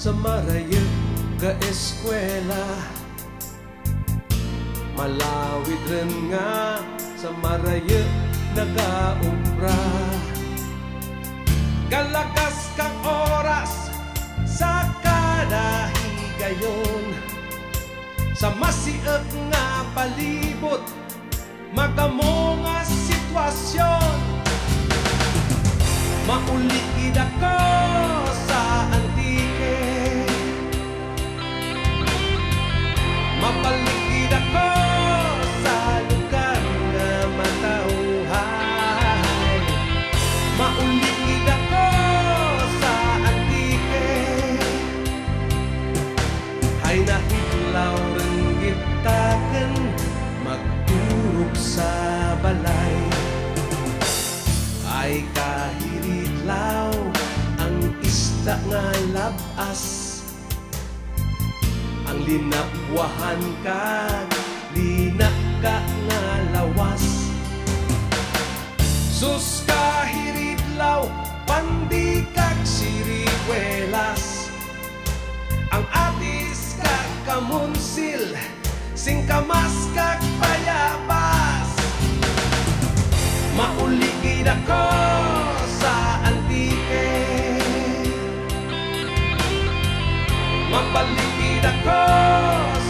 sa marayag ka eskwela. Malawid rin nga sa marayag nagaubra. Galakas kang oras sa kadahigayon, sa masiag nga palibot magamo nga sitwasyon. Maulikid ako sa antike, mapalikid ako sa lugar na matauhay. Maulikid ako sa antike, ay nahidlaw rin gitaken magturok sa balay. Ay kahiritlaw ang isda nga labas, ang linapwahan ka, linaka nga lawas. Sus kahiritlaw, pandi kag siriguelas, ang atis kag kamunsil, singkamas kag payabas. Maulikid ako sa antike, mapalikid ako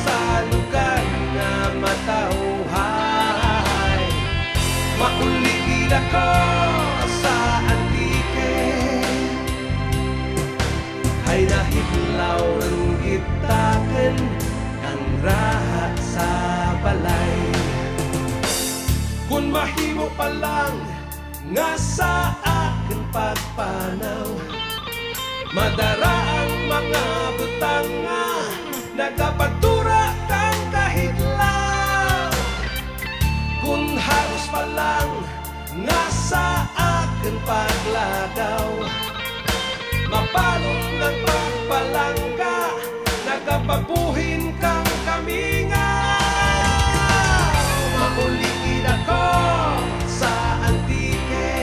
sa lugar na matauhay. Maulikid ako sa antike, ay nahidlaw rin gitaken ang raha sa balay. Kung mahimo pa lang nga sa akin pagpanaw, madara ang mga butang nga nagapagtura kang kahidlaw. Kung halos pa lang nga sa akin paglagaw, mapalong ng pagpalangga, nagapagbuhin kang kamingaw. Maulikid ako sa antike,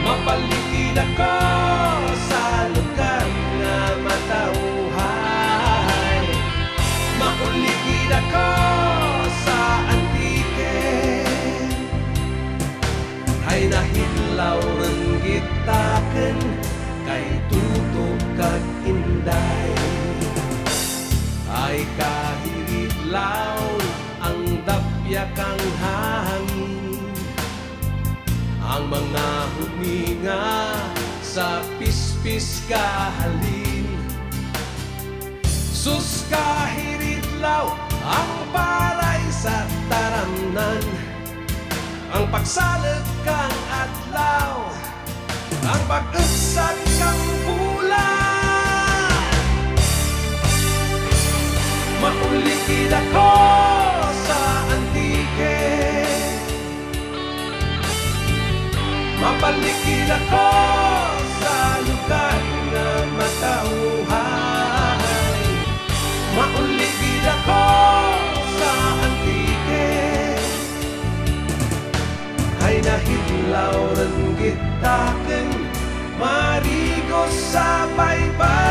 mapalikid ako sa lugar na matauhay. Maulikid ako sa antike, ay nahidlaw rin gitaken kay tutok kag inday. Ay kahiritlaw ang dapya kang hangin, ang mga huminga sa pispis kahalin. Sus kahiritlaw ang paray sa taramnan, ang pagsalag kang adlaw, ang pag-usag kang bulan. Maulikid ako sa antike, mapalikid ako sa lugar na matauhay. Maulikid ako sa antike, ay nahidlaw rin gitaken marigo sa baybay.